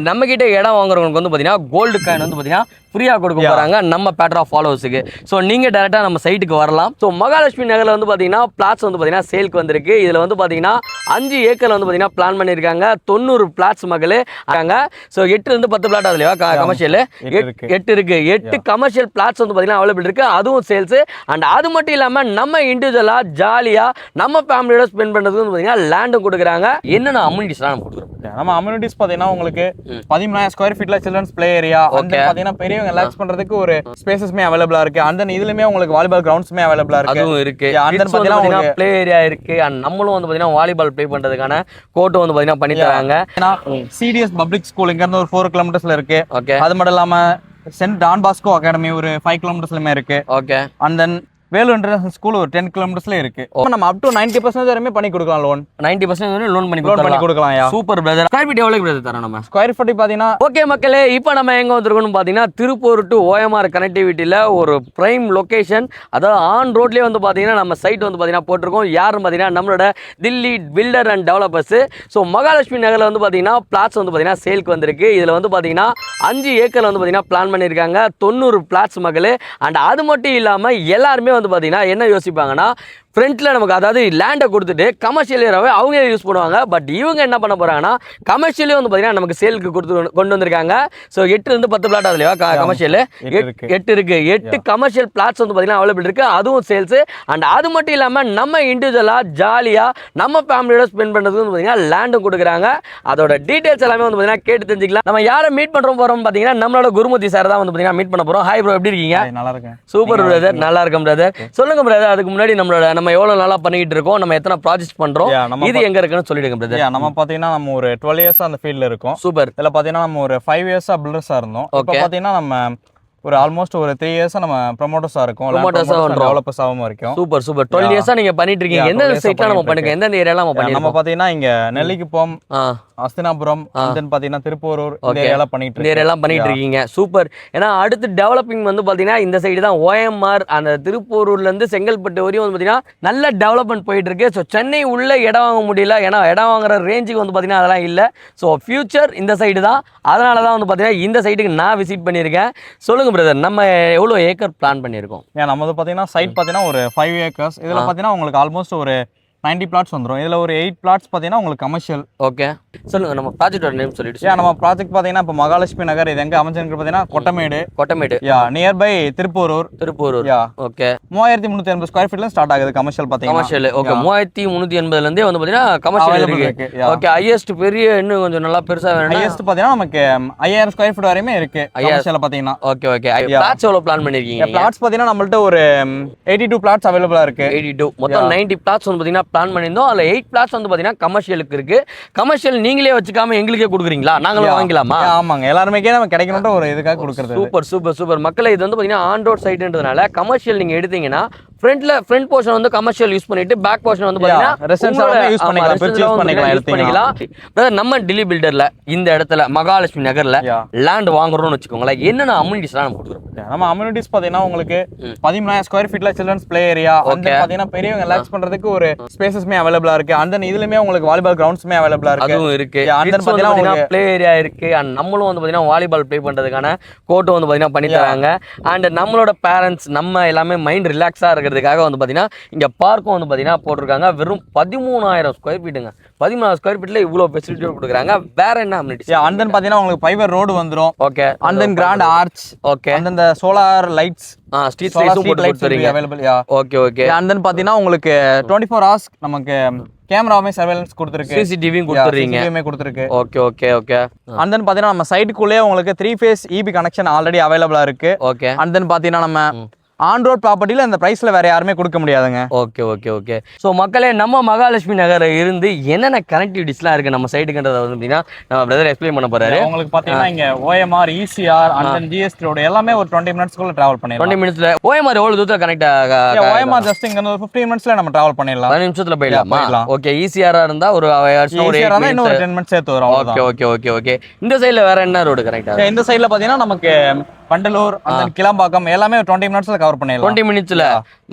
நம்ம கிட்ட இடம் வாங்குறவங்களுக்கு வந்து பார்த்தீங்கன்னா கோல்டு காயின் வந்து பார்த்தீங்கன்னா ஃப்ரீயாக கொடுக்க போகிறாங்க நம்ம பேட்டர் ஆஃப் ஃபாலோவர்ஸுக்கு. ஸோ நீங்கள் டேரெக்டாக நம்ம சைட்டுக்கு வரலாம். ஸோ மகாலட்சுமி நகரில் வந்து பார்த்தீங்கன்னா பிளாட்ஸ் வந்து பார்த்தீங்கன்னா சேலுக்கு வந்திருக்கு. இதில் வந்து பார்த்தீங்கன்னா 5 ஏக்கர் வந்து பார்த்தீங்கன்னா பிளான் பண்ணியிருக்காங்க. 90 பிளாட்ஸ் மகளே இருக்காங்க. ஸோ 8 10 பிளாட் அதுலையா கமர்ஷியல் 8 இருக்கு. 8 கமர்ஷியல் பிளாட்ஸ் வந்து பார்த்தீங்கன்னா அவைலபிள் இருக்கு. அதுவும் சேல்ஸ். அண்ட் அது மட்டும் இல்லாமல் நம்ம இண்டிவிஜுவலாக ஜாலியாக நம்ம ஃபேமிலியோட ஸ்பெண்ட் பண்ணுறதுக்கு வந்து பார்த்தீங்கன்னா லேண்டும் கொடுக்குறாங்க. என்னென்ன அம்யூனிட்டிஸ்லாம் நம்ம கொடுக்குறோம். நம்ம அம்யூனிட்டிஸ் பார்த்தீங்கன்னா உங்களுக்கு 13,000 ஸ்கொயர் ஃபீட்ல சில்ட்ரன்ஸ் பிளே ஏரியா, பார்த்தீங்கன்னா பெரியவங்க ரிலாக்ஸ் பண்றதுக்கு ஒரு ஸ்பேசஸ்மே அவைலபிளா இருக்கு. அந்த இதுலயுமே உங்களுக்கு வாலிபால் கிரவுண்ட்ஸ்மே அவைலபிளா இருக்கு. அதுவும் இருக்கு. அந்த பார்த்தீங்கன்னா பிளே ஏரியா இருக்கு. அண்ட் நம்மளும் வந்து பார்த்தீங்கன்னா வாலிபால் ப்ளே பண்றதுக்கான கோர்ட் வந்து பார்த்தீங்கன்னா பண்ணி தராங்க. சிடிஎஸ் பப்ளிக் ஸ்கூல் இங்க இருந்து ஒரு 4 கிலோமீட்டர்ஸ்ல இருக்கு. ஓகே. அது மட்டும் இல்லாம சென்ட் டான் பாஸ்கோ அகாடமி ஒரு 5 கிலோமீட்டர்ஸ்லயுமே இருக்கு. Okay. And then Vellore international school ஒரு 10 கிலோமீட்டர்ஸ்ல இருக்கு. நம்ம அப் டு 90% வரையுமே பண்ணி கொடுக்கலாம். லோன் 90% வரை லோன் பண்ணி கொடுக்கலாம். Super brother. ஸ்கொயர் ஃபீட் எவ்வளவு பிரதர் தரோம் நம்ம? ஸ்கொயர் ஃபீட் பாத்தீங்கன்னா ஓகே மக்களே, இப்போ நம்ம எங்க வந்திருக்கோம்னு பாத்தீங்கன்னா திருப்பூர் டு ஓஎம்ஆர் கனெக்டிவிட்டியில ஒரு பிரைம் லொகேஷன். அதாவது ஆன் ரோட்லயே வந்து பாத்தீங்கன்னா நம்ம சைட் வந்து பாத்தீங்கன்னா போட்டிருக்கோம். யாருன்னு பாத்தீங்கன்னா நம்மளோட Delhi filter and developers. So Mahalakshmi நகர்ல வந்து பாத்தீங்கன்னா பிளாட்ஸ் வந்து பாத்தீங்கன்னா சேலுக்கு வந்திருக்கு. இதுல வந்து பாத்தீங்கன்னா 5 ஏக்கர் வந்து பாத்தீங்கன்னா பிளான் பண்ணியிருக்காங்க. 90 பிளாட்ஸ் மகளே. அண்ட் அது மட்டும் இல்லாம எல்லாருமே வந்து பாத்தீங்கன்னா என்ன யோசிப்பாங்கன்னா ஃப்ரண்ட்ல நமக்கு அதாவது லேண்டை கொடுத்துட்டு கமர்ஷியல் ஏரியாவே அவங்க யூஸ் பண்ணுவாங்க. பட் இவங்க என்ன பண்ண போறாங்கன்னா கமர்ஷியலே வந்து பார்த்தீங்கன்னா நமக்கு சேலுக்கு கொண்டு வந்திருக்காங்க. ஸோ 8 10 பிளாட் அதுலையா கமர்ஷியல் 8 இருக்கு. 8 கமர்ஷியல் பிளாட்ஸ் வந்து பார்த்தீங்கன்னா அவைலபிள் இருக்கு. அதுவும் சேல்ஸ். அண்ட் அது மட்டும் இல்லாமல் நம்ம இண்டிவிஜுவலா ஜாலியா நம்ம ஃபேமிலியோட ஸ்பெண்ட் பண்ணுறதுக்கு வந்து பார்த்தீங்கன்னா லேண்டும் கொடுக்குறாங்க. அதோட டீடைல்ஸ் எல்லாமே வந்து பார்த்தீங்கன்னா கேட்டு தெரிஞ்சுக்கலாம். நம்ம யாரை மீட் பண்றோம் போறோம் பார்த்தீங்கன்னா நம்மளோட குருமூர்த்தி சார் தான் வந்து பார்த்தீங்கன்னா மீட் பண்ண போறோம். ஹாய் ப்ரோ, எப்படி இருக்கீங்க? நல்லா இருக்கேன். சூப்பர் பிரதர், நல்லா இருக்கும் பிரதர். சொல்லுங்க பிரதர், அதுக்கு முன்னாடி நம்ம எவ்வளவு நாளா பண்ணிட்டு இருக்கோம், நம்ம எத்தனை ப்ராஜெக்ட் பண்றோம், இது எங்க இருக்குன்னு சொல்லிடுங்க பிரதர். நம்ம பாத்தீங்கன்னா நம்ம ஒரு 12 இயர்ஸ் அந்த ஃபீல்ட்ல இருக்கோம். சூப்பர். இதுல பாத்தீங்கன்னா நம்ம ஒரு 5 இயர்ஸா பில்டர்ஸா இருந்தோம். இப்போ பாத்தீங்கன்னா நம்ம ஒரு ஆல்மோஸ்ட் ஒரு 3 இயர்ஸா நம்ம ப்ரமோட்டர்ஸா இருக்கோம். டெவலப்பர்ஸாவும் இருக்கோம். Super super. 12 இயர்ஸா நீங்க பண்ணிட்டு இருக்கீங்க. எந்த சைட்ல நம்ம பண்ணுங்க, எந்த ஏரியால நம்ம பண்ணிருக்கோம்? நம்ம பாத்தீங்கன்னா இங்க நெல்லிக்குப்பம், அஸ்தினாபுரம், தென் பாத்தீங்கன்னா திருப்பூரூர் இந்த ஏரியால பண்ணிட்டு இருக்கீங்க. சூப்பர். ஏன்னா அடுத்து டெவலப்பிங் வந்து பாத்தீங்கன்னா இந்த சைடு தான் ஓஎம்ஆர் அந்த திருப்பூரூர்ல இருந்து செங்கல்பட்டு வரையும் வந்து பாத்தீங்கன்னா நல்ல டெவலப்மெண்ட் போயிட்டு இருக்கு. ஸோ சென்னை உள்ள இடம் வாங்க முடியல, ஏன்னா இடம் வாங்குற ரேஞ்சுக்கு வந்து பாத்தீங்கன்னா அதெல்லாம் இல்லை. ஸோ ஃபியூச்சர் இந்த சைடு தான். அதனால தான் வந்து பாத்தீங்கன்னா இந்த சைட்டுக்கு நான் விசிட் பண்ணியிருக்கேன். சொல்லுங்க பிரதர், நம்ம எவ்வளோ ஏக்கர் பிளான் பண்ணியிருக்கோம்? நம்ம வந்து பாத்தீங்கன்னா சைட் பாத்தீங்கன்னா ஒரு 5 ஏக்கர்ஸ். இதுல பாத்தீங்கன்னா உங்களுக்கு ஆல்மோஸ்ட் ஒரு 90 பிளாட்ஸ் வந்துரும். இதுல ஒரு 8 பிளாட்ஸ் பாத்தீங்கன்னா உங்களுக்கு கமர்ஷியல். ஓகே, சொல்லுங்க நம்ம ப்ராஜெக்ட்டோட நேம் சொல்லிட்டு. நம்ம ப்ராஜெக்ட் பாத்தீங்கன்னா இப்போ மகாலட்சுமி நகர். இது எங்க அமைஞ்சிருக்கு பாத்தீங்கன்னா Kottamedu. Near by Thiruporur. Okay. 3380 square ஃபீட்ல ஸ்டார்ட் ஆகுது கமர்ஷியல் பாத்தீங்கன்னா. Commercial okay. 3380ல இருந்தே வந்து பாத்தீங்கன்னா கமர்ஷியல் இருக்கு. ஓகே. ஹையஸ்ட் பெரிய இன்னும் கொஞ்சம் நல்லா பெருசா வேணும். ஹையஸ்ட் பாத்தீங்கன்னா நமக்கு 5000 ஸ்கொயர் ஃபீட் வரையுமே இருக்கு கமர்ஷியல் பாத்தீங்கன்னா. ஓகே. பிளாட்ஸ் எவ்வளவு பிளான் பண்ணிருக்கீங்க? பிளாட்ஸ் பாத்தீங்கன்னா நம்மள்ட்ட ஒரு 82 பிளாட்ஸ் அவைலபிளா இருக்கு. 82 மொத்தம் 90 பிளாட்ஸ் வந்து பாத்தீங்கன்னா பிளான் பண்ணியிருந்தோம். அதுல 8 பிளாட்ஸ் வந்து பாத்தீங்கன்னா கமர்ஷியலுக்கு இருக்கு. கமர்ஷியல் நீங்களே வச்சுக்காம எங்களுக்கே கொடுக்குறீங்களா? நாங்களும் வாங்கிக்கலாமா? ஆமாங்க, எல்லாருமே நம்ம கிடைக்கணும்ன்ற ஒரு இதுக்காக கொடுக்குறது. சூப்பர் மக்களே, இது வந்து பாத்தீங்கன்னா ஆன் ரோட் சைடுன்றதுனால கமர்ஷியல் நீங்க எடுத்தீங்கன்னா ஃப்ரண்ட் போர்ஷன் வந்து கமர்ஷியல் யூஸ் பண்ணிட்டு பேக் போர்ஷன் வந்து பாத்தீங்கன்னா யூஸ் பண்ணிக்கலாம். நம்ம டில்லி பில்டர்ல இந்த இடத்துல மகாலட்சுமி நகர்ல லேண்ட் வாங்குறோம்னு வச்சுக்கோங்களேன், என்னென்ன அம்யூனிட்டிஸ்லாம் நம்ம கொடுக்குறோம்? நம்ம அம்யூனிட்டிஸ் பாத்தீங்கன்னா உங்களுக்கு 13,000 ஸ்கொயர் ஃபீட்ல சில்ட்ரன்ஸ் பிளே ஏரியா, பாத்தீங்கன்னா பெரியவங்க ரிலாக்ஸ் பண்றதுக்கு ஒரு ஸ்பேசஸ்மே அவைலபிளா இருக்கு. அந்த இதுலயுமே உங்களுக்கு வாலிபால் கிரவுண்ட்ஸ்மே அவைலபிளா இருக்கு. அதுவும் இருக்கு. அந்த பாத்தீங்கன்னா பிளே ஏரியா இருக்கு. அண்ட் நம்மளும் வந்து பாத்தீங்கன்னா வாலிபால் ப்ளே பண்றதுக்கான கோர்ட் வந்து பாத்தீங்கன்னா பண்ணி தராங்க. அண்ட் நம்மளோட பேரண்ட்ஸ் நம்ம எல்லாமே மைண்ட் ரிலாக்ஸா இருக்கிறதுக்காக வந்து பாத்தீங்கன்னா இங்க பார்க்கும் வந்து பாத்தீங்கன்னா போட்டிருக்காங்க. வெறும் 13,000 ஸ்கொயர் ஃபீட்டுங்க. 13,000 ஸ்கொயர் ஃபீட்ல இவ்வளவு ஃபெசிலிட்டி கொடுக்குறாங்க. வேற என்ன அம்யூனிட்டிஸ்? அண்ட் தென் பாத்தீங்கன்னா உங்களுக்கு ஃபைபர் ரோடு வந்துரும். Okay. And then grand arch. Okay. And then solar lights, street லைட்ஸும் போட்டு கொடுத்துறீங்க. அவைலபிள். ஓகே. அண்ட் தென் பாத்தீங்கன்னா உங்களுக்கு 24 hours நமக்கு கேமராவுமே சர்வேலன்ஸ் கொடுத்துருக்கு. சிசிடிவியும் கொடுத்துருக்கு. ஓகே. அண்ட் தென் பாத்தீங்கன்னா நம்ம சைட்டுக்குள்ளே உங்களுக்கு 3 phase EB கனெக்ஷன் ஆல்ரெடி அவைலபிளா இருக்கு. ஓகே. அண்ட் தென் பாத்தீங்கன்னா நம்ம ஆன் ரோட் ப்ராப்பர்ட்டில இந்த பிரைஸ்ல வேற யாருமே கொடுக்க முடியாதுங்க. ஓகே. ஸோ மக்களே, நம்ம மகாலட்சுமி நகர் இருந்து என்னென்ன கனெக்டிவிட்டிஸ்லாம் இருக்கு நம்ம சைட்டுக்குன்றத வந்து அப்படின்னா நம்ம பிரதர் எக்ஸ்பிளைன் பண்ண போறாரு. உங்களுக்கு பாத்தீங்கன்னா இங்க OMR, ECR and then GST road எல்லாமே ஒரு 20 மினிட்ஸ்க்குள்ள டிராவல் பண்ணிடலாம். 20 மினிட்ஸ்ல OMR எவ்வளவு தூரத்துல கனெக்ட் OMR ஜஸ்ட் இங்க ஒரு 15 மினிட்ஸ்ல நம்ம டிராவல் பண்ணிடலாம். 15 நிமிஷத்துல போயிடலாம். ஓகே. ECR இருந்தா ஒரு இன்னும் 10 மினிட்ஸ் சேர்த்து வரும். ஓகே. இந்த சைடுல வேற என்ன ரோடு கனெக்ட் ஆகுது? இந்த சைடுல பாத்தீங்கன்னா நமக்கு பண்டலூர் அந்த கிளம்பாக்கம் எல்லாமே 20 மினிட்ஸ்ல கவர் பண்ணிடலாம். 20 மினிட்ஸ்ல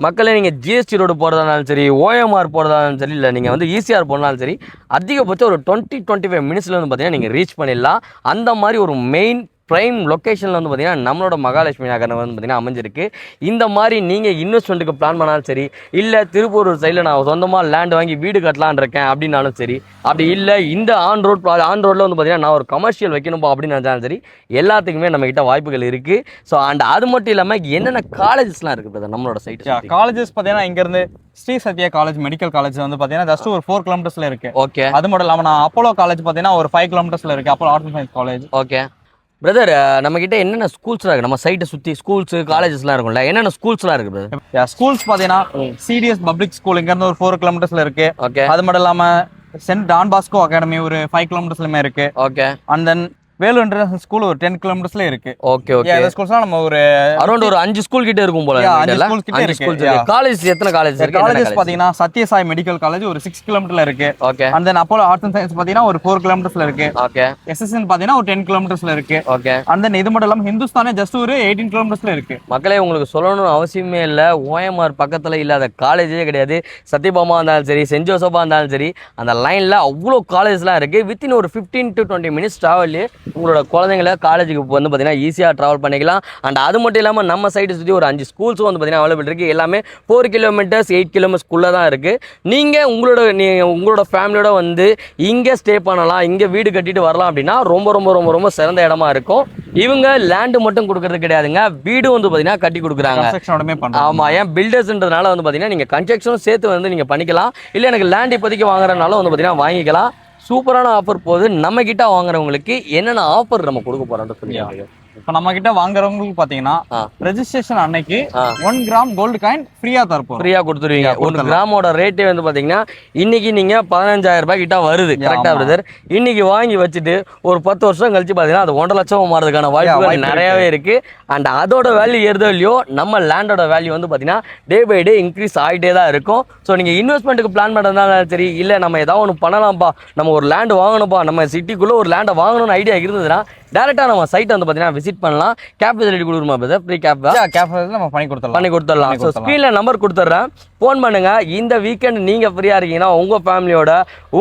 மக்களே நீங்க ஜிஎஸ்டி ரோடு போறதாலும் சரி, ஓஎம்ஆர் போறதாலும் சரி, இல்ல நீங்க வந்து ஈசிஆர் போனாலும் சரி, அதிகபட்சம் ஒரு 20-25 மினிட்ஸ்ல வந்து பாத்தீங்கன்னா நீங்க ரீச் பண்ணிடலாம். அந்த மாதிரி ஒரு மெயின் ப்ரைம் லொக்கேஷனில் வந்து பார்த்தீங்கன்னா நம்மளோட மகாலட்சுமி நகர் வந்து பார்த்தீங்கன்னா அமைஞ்சிருக்கு. இந்த மாதிரி நீங்கள் இன்வெஸ்ட்மெண்ட்டுக்கு பிளான் பண்ணாலும் சரி, இல்லை திருப்பூர் சைடில் நான் சொந்தமாக லேண்ட் வாங்கி வீடு கட்டலான் இருக்கேன் அப்படின்னாலும் சரி, அப்படி இல்லை இந்த ஆன் ரோட்டில் வந்து பார்த்தீங்கன்னா நான் ஒரு கமர்ஷியல் வைக்கணும்பா அப்படின்னு நினச்சாலும் சரி, எல்லாத்துக்குமே நம்மகிட்ட வாய்ப்புகள் இருக்குது. ஸோ அண்ட் அது மட்டும் இல்லாமல் என்னென்ன காலேஜஸ்லாம் இருக்குது நம்மளோட சைட்? காலேஜஸ் பார்த்தீங்கன்னா இங்கேருந்து Shri Sathya college medical college வந்து பார்த்தீங்கன்னா ஜஸ்ட் ஒரு 4 கிலோமீட்டர்ஸ்ல இருக்கு. ஓகே. அது மட்டும் இல்லாமல் நான் அப்போலோ காலேஜ் பார்த்தீங்கன்னா ஒரு 5 கிலோமீட்டர்ஸ்ல இருக்கு. Apollo arts and science college. Okay brother, நம்மகிட்ட என்னென்ன ஸ்கூல்ஸ்லாம் இருக்குது? நம்ம சைட்டை சுற்றி ஸ்கூல்ஸ் காலேஜஸ்லாம் இருக்கும்ல, என்னென்ன ஸ்கூல்ஸ்லாம் இருக்குது பிரதர்? ஸ்கூல்ஸ் பார்த்தீங்கன்னா சிடிஎஸ் பப்ளிக் ஸ்கூல் இங்கேருந்து ஒரு 4 கிலோமீட்டர்ஸ்ல இருக்கு. ஓகே. அது மட்டும் இல்லாமல் சென்ட் டான் பாஸ்கோ அகாடமி ஒரு 5 கிலோமீட்டர்ஸ்லயுமே இருக்கு. Okay. And then Vellore international school ஒரு 10 கிலோமீட்டர்ஸ்ல இருக்கு. Okay okay. இந்த ஸ்கூல்ஸ்லாம் நம்ம ஒரு அரௌண்ட் ஒரு 5 ஸ்கூல் கிட்ட இருக்கும் போல. 5 ஸ்கூல்ஸ் கிட்ட இருக்கு. காலேஜ் எத்தனை காலேஜ் இருக்கு? காலேஜஸ் பாத்தீங்கன்னா சத்யசாய் மெடிக்கல் காலேஜ் ஒரு 6 கிலோமீட்டர்ல இருக்கு. Okay. And then Apollo arts and science பாத்தீங்கன்னா ஒரு 4 கிலோமீட்டர்ஸ்ல இருக்கு. ஓகே. எஸ்எஸ்என் பாத்தீங்கன்னா ஒரு 10 கிலோமீட்டர்ஸ்ல இருக்கு. ஓகே. அண்ட் தென் இது மட்டும் இல்லாம ஹிந்துஸ்தானே ஜஸ்ட் ஒரு 18 கிலோமீட்டர்ஸ்ல இருக்கு. மக்களே உங்களுக்கு சொல்லணும்னு அவசியமே இல்லை, ஓஎம்ஆர் பக்கத்துல இல்லாத காலேஜே கிடையாது. சத்யபாமா இருந்தாலும் சரி, சென்ட் ஜோசப்பா இருந்தாலும் சரி, அந்த லைன்ல அவ்வளோ காலேஜ்லாம் இருக்கு. வித்தின் ஒரு 15 to 20 மினிட்ஸ் டிராவல்லே உங்களோட குழந்தைங்களை காலேஜுக்கு வந்து பார்த்தீங்கன்னா ஈஸியாக ட்ராவல் பண்ணிக்கலாம். அண்ட் அது மட்டும் இல்லாமல் நம்ம சைடு சுற்றி ஒரு 5 ஸ்கூல்ஸும் வந்து பார்த்தீங்கன்னா அவைலபிள் இருக்குது. எல்லாமே 4 கிலோமீட்டர்ஸ் 8 கிலோமீட்டர்ஸ்குள்ளே தான் இருக்குது. நீங்கள் உங்களோட ஃபேமிலியோட வந்து இங்கே ஸ்டே பண்ணலாம், இங்கே வீடு கட்டிட்டு வரலாம் அப்படின்னா ரொம்ப ரொம்ப ரொம்ப ரொம்ப சிறந்த இடமா இருக்கும். இவங்க லேண்டு மட்டும் கொடுக்கறது கிடையாதுங்க, வீடு வந்து பார்த்தீங்கன்னா கட்டி கொடுக்குறாங்க. ஆமாம், ஏன் பில்டர்ஸ்ன்றதுனால வந்து பார்த்தீங்கன்னா நீங்கள் கன்ஸ்ட்ரக்ஷனும் சேர்த்து வந்து நீங்கள் பண்ணிக்கலாம். இல்லை எனக்கு லேண்ட் இப்போதைக்கு வாங்குறதுனால வந்து பார்த்தீங்கன்னா வாங்கிக்கலாம். சூப்பரான ஆஃபர் போகுது. நம்ம கிட்ட வாங்குறவங்களுக்கு என்னென்ன ஆஃபர் நம்ம கொடுக்க போறோம்னு சொல்லி இப்போ நம்ம கிட்ட வாங்குறவங்களுக்கு பாத்தீங்கன்னா ரெஜிஸ்ட்ரேஷன் அன்னைக்கு 1 கிராம் கோல்டு காயின் ஃப்ரீயா தரப்போம். ஃப்ரீயா கொடுத்துருவீங்க. 1 கிராமோட ரேட்டே வந்து பாத்தீங்கன்னா இன்னைக்கு நீங்க 15,000 ரூபாய் கிட்ட வருது. கரெக்டா பிரதர்? இன்னைக்கு வாங்கி வச்சுட்டு ஒரு 10 வருஷம் கழிச்சு பாத்தீங்கன்னா அது 1.5 லட்சம் மாறதுக்கான வாய்ப்புகள் நிறையவே இருக்கு. அண்ட் அதோட வேல்யூ ஏறுதோ இல்லையோ, நம்ம லேண்டோட வேல்யூ வந்து பாத்தீங்கன்னா டே பை டே இன்க்ரீஸ் ஆகிட்டே தான் இருக்கும். ஸோ நீங்க இன்வெஸ்ட்மெண்ட்டுக்கு பிளான் பண்றதுனாலும் சரி, இல்ல நம்ம ஏதாவது ஒன்று பண்ணலாம்ப்பா, நம்ம ஒரு லேண்ட் வாங்கணும்ப்பா, நம்ம சிட்டிக்குள்ள ஒரு லேண்டை வாங்கணும்னு ஐடியா இருந்ததுன்னா டேரக்டா நம்ம சைட்டை வந்து பாத்தீங்கன்னா விசிட் பண்ணலாம். கேப் ஃபெசிலிட்டி கொடுக்குமா பிரதர்? ஃப்ரீ கேப் நம்ம பண்ணி கொடுத்துடலாம். ஸோ ஸ்க்ரீன்ல நம்பர் கொடுத்துட்றேன், ஃபோன் பண்ணுங்க. இந்த வீக்கெண்ட் நீங்க ஃப்ரீயா இருக்கீங்கன்னா உங்க ஃபேமிலியோட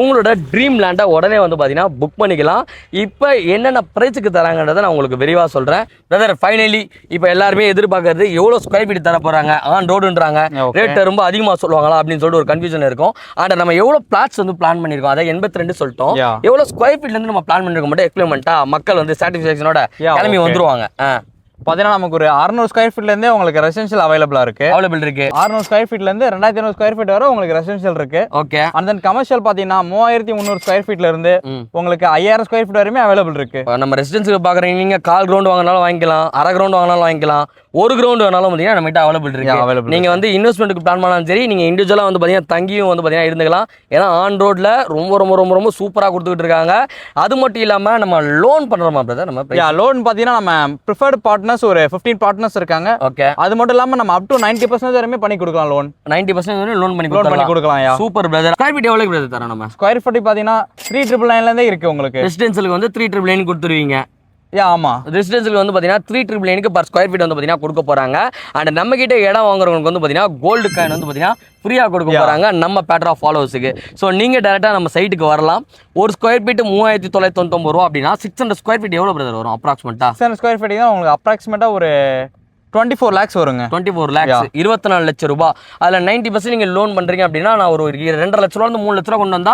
உங்களோட ட்ரீம் லேண்டை உடனே வந்து பாத்தீங்கன்னா புக் பண்ணிக்கலாம். இப்போ என்னென்ன பிரைஸுக்கு தராங்கன்றதை நான் உங்களுக்கு விரிவாக சொல்றேன். பிரதர் ஃபைனலி இப்போ எல்லாருமே எதிர்பார்க்கறது எவ்வளோ ஸ்கொயர் ஃபீட் தர போறாங்க, ஆன் ரோடுன்றாங்க, ரேட் ரொம்ப அதிகமாக சொல்லுவாங்களா அப்படின்னு சொல்லிட்டு ஒரு கன்ஃபியூஷன் இருக்கும். ஆனால் நம்ம எவ்வளோ பிளாட்ஸ் வந்து பிளான் பண்ணியிருக்கோம், அதை 82 சொல்லிட்டோம். எவ்வளோ ஸ்கொயர் ஃபீட்ல இருந்து நம்ம பிளான் பண்ணிருக்கோம் மட்டும் எக்ஸ்பிளைன்மெண்ட்டா மக்கள் வந்து சாட்டிஸ்ஃபேக்ஷனோட கிளம்பி வந்துருவாங்க. பார்த்தீங்கன்னா நமக்கு ஒரு 600 ஸ்கொயர் ஃபீட்ல இருந்தே உங்களுக்கு ரெசிடென்ஷியல் அவைலபிள் இருக்கு. 600 ஸ்கொயர் ஃபீட்ல இருந்து 2500 ஸ்கொயர் ஃபீட் வரை உங்களுக்கு ரெசிடென்ஷியல் இருக்கு. ஓகே. அண்ட் தென் கமர்ஷியல் பாத்தீங்கன்னா 3300 ஸ்கொயர் ஃபீட்ல இருந்து உங்களுக்கு 5000 ஸ்கொயர் ஃபீட் வரையுமே அவைலபிள் இருக்கு. நம்ம ரெசிடென்ஸுக்கு பாக்குறீங்க, நீங்க 1/4 கிரவுண்ட் வாங்கினாலும் வாங்கிக்கலாம், அரை கிரவுண்ட் வாங்கினாலும் வாங்கிக்கலாம், 1 கிரவுண்ட் வேணாலும் பார்த்தீங்கன்னா நம்ம கிட்ட அவைலபிள் இருக்கு. நீங்க வந்து இன்வெஸ்ட்மெண்ட்டுக்கு பிளான் பண்ணாலும் சரி, நீங்க இண்டிவிஜுவலா வந்து பார்த்தீங்கன்னா தங்கியும் வந்து பார்த்தீங்கன்னா இருந்துக்கலாம். ஏன்னா ஆன் ரோட்ல ரொம்ப ரொம்ப ரொம்ப ரொம்ப சூப்பரா கொடுத்துக்கிட்டு இருக்காங்க. அது மட்டும் இல்லாம நம்ம லோன் பண்றோமா பிரதர்? நம்ம லோன் பாத்தீங்கன்னா நம்ம ப்ரிஃபர்ட் பார்ட்னர்ஸ் ஒரு 15 பார்ட்னர்ஸ் இருக்காங்க. ஓகே. அது மட்டும் இல்லாம நம்ம அப் டு 90% வரைமே பண்ணி கொடுக்கலாம். லோன் 90% வரை லோன் பண்ணி கொடுக்கலாம். Super brother. ஸ்கொயர் ஃபீட் எவ்வளவு பிரதர் தரோம் நம்ம? ஸ்கொயர் ஃபீட் பாத்தீங்கன்னா 399 இருந்தே இருக்கு உங்களுக்கு. ரெசிடென்ஷியலுக்கு வந்து 399 கொடுத்துருவீங்க. ஆமா, ரெசிடென்ஷியல் வந்து பார்த்தீங்கன்னா 399 பர் ஸ்கொயர் ஃபீட் வந்து பார்த்தீங்கன்னா கொடுக்க போறாங்க. அண்ட் நம்ம கிட்ட இடம் வாங்குறவங்களுக்கு வந்து பார்த்தீங்கன்னா கோல்டு காயின் வந்து பார்த்தீங்கன்னா ஃப்ரீயாக கொடுக்க போறாங்க நம்ம பேட்டர் ஆஃப் ஃபாலோவர்ஸுக்கு. ஸோ நீங்கள் டேரெக்டாக நம்ம சைட்டுக்கு வரலாம். ஒரு ஸ்கொயர் ஃபீட் 3999 ரூபா அப்படின்னா 600 ஸ்கொயர் ஃபீட் எவ்வளோ பிரதர் வரும் அப்ராக்சிமேட்டா? 600 ஸ்கொயர் ஃபீட் தான் உங்களுக்கு அப்ராக்சிமேட்டா ஒரு 24 lakhs வருங்க. 24 lakhs 24 லட்சம் ரூபாய். அதுல 90% நீங்க லோன் பண்றீங்க அப்படின்னா நான் ஒரு 2.5 லட்சம் ரூபாய் 3 லட்சம் ரூபாய் கொண்டு வந்தா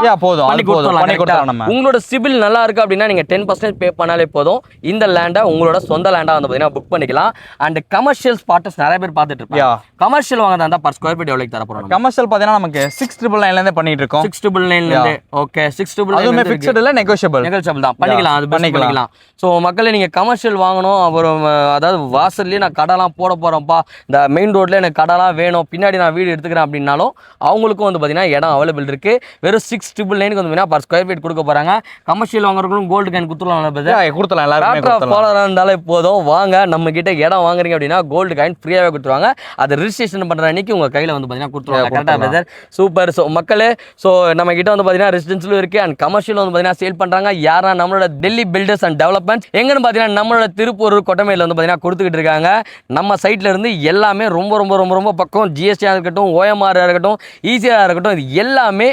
பண்ணி கொடுத்துடலாம். உங்களோட சிபில் நல்லா இருக்கு அப்படின்னா நீங்க 10% பே பண்ணாலே போதும். இந்த லேண்டை உங்களோட சொந்த லேண்டா வந்து பாத்தீங்கன்னா புக் பண்ணிக்கலாம். அண்ட் கமர்ஷியல் ஸ்பாட்டஸ் நிறைய பேர் பார்த்துட்டு இருப்பாங்க. கமர்ஷியல் வாங்கதா இருந்தா பர் ஸ்கொயர் ஃபீட் எவ்வளவு தர போறோம்? கமர்ஷியல் பாத்தீங்கன்னா நமக்கு 699 ல இருந்து பண்ணிட்டு இருக்கோம். 699 ல இருந்து. ஓகே. 699 அதுமே ஃபிக்ஸ்ட் இல்ல, நெகோஷியபிள் தான். பண்ணிக்கலாம், அது பண்ணிக்கலாம். சோ மக்களே நீங்க கமர்ஷியல் வாங்கணும், அப்புறம் அதாவது வாசல்லே நான் கடலாம் நான் போட போகிறேன்ப்பா, இந்த மெயின் ரோட்டில் எனக்கு கடைலாம் வேணும், பின்னாடி நான் வீடு எடுத்துக்கிறேன் அப்படின்னாலும் அவங்களுக்கும் வந்து பார்த்தீங்கன்னா இடம் அவைலபிள் இருக்குது. வெறும் 6,999 வந்து பார்த்தீங்கன்னா பர் ஸ்கொயர் ஃபீட் கொடுக்க போகிறாங்க. கமர்ஷியல் வாங்குறவங்களும் கோல்டு காயின் கொடுத்துலாம் எல்லாருமே ஃபாலோவராக இருந்தாலே போதும், வாங்க நம்ம கிட்ட இடம் வாங்குறீங்க அப்படின்னா கோல்டு காயின் ஃப்ரீயாகவே கொடுத்துருவாங்க. அதை ரிஜிஸ்ட்ரேஷன் பண்ணுற அன்னைக்கு உங்கள் கையில் வந்து பார்த்தீங்கன்னா கொடுத்துருவாங்க. கரெக்டாக பிரதர்? சூப்பர். ஸோ மக்களே, ஸோ நம்ம கிட்ட வந்து பார்த்தீங்கன்னா ரெசிடென்ஷியலும் இருக்குது அண்ட் கமர்ஷியல் வந்து பார்த்தீங்கன்னா சேல் பண்ணுறாங்க. யாரா நம்மளோட டெல்லி பில்டர்ஸ் அண்ட் டெவலப்மெண்ட்ஸ் எங்கன்னு பார்த்தீங்கன்னா நம்மளோட திருப்பூர் கொட்டமையில் வந்து பார்த்தீங்கன்னா கொடுத்துக்கிட்டு இருக்காங்க. நம்ம சைட்ல இருந்து எல்லாமே ரொம்ப ரொம்ப ரொம்ப ரொம்ப பக்கம், ஜிஎஸ்டியாக இருக்கட்டும், ஓஎம்ஆர் இருக்கட்டும், ஈஸியாக இருக்கட்டும், இது எல்லாமே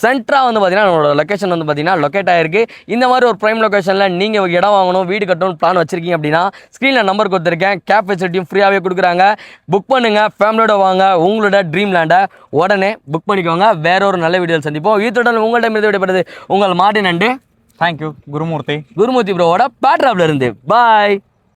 சென்ட்ரா வந்து பார்த்தீங்கன்னா நம்மளோட லொக்கேஷன் வந்து பார்த்தீங்கன்னா லொக்கேட் ஆயிருக்கு. இந்த மாதிரி ஒரு ப்ரைம் லொக்கேஷனில் நீங்கள் இடம் வாங்கணும், வீடு கட்டணும் பிளான் வச்சிருக்கீங்க அப்படின்னா ஸ்க்ரீனில் நம்பர் கொடுத்துருக்கேன். கேப் ஃபெசிலிட்டியும் ஃப்ரீயாகவே கொடுக்குறாங்க. புக் பண்ணுங்க, ஃபேமிலியோட வாங்க, உங்களோட ட்ரீம் லேண்டை உடனே புக் பண்ணிக்கோங்க. வேற ஒரு நல்ல வீடியோ சந்திப்போம். இதுடன் உங்கள்கிட்ட இருந்து விடைபெறுது உங்கள் மார்டின் அண்டு தேங்க்யூ குருமூர்த்தி ப்ரோவோட பேட்ராப்ல இருந்து. பாய்.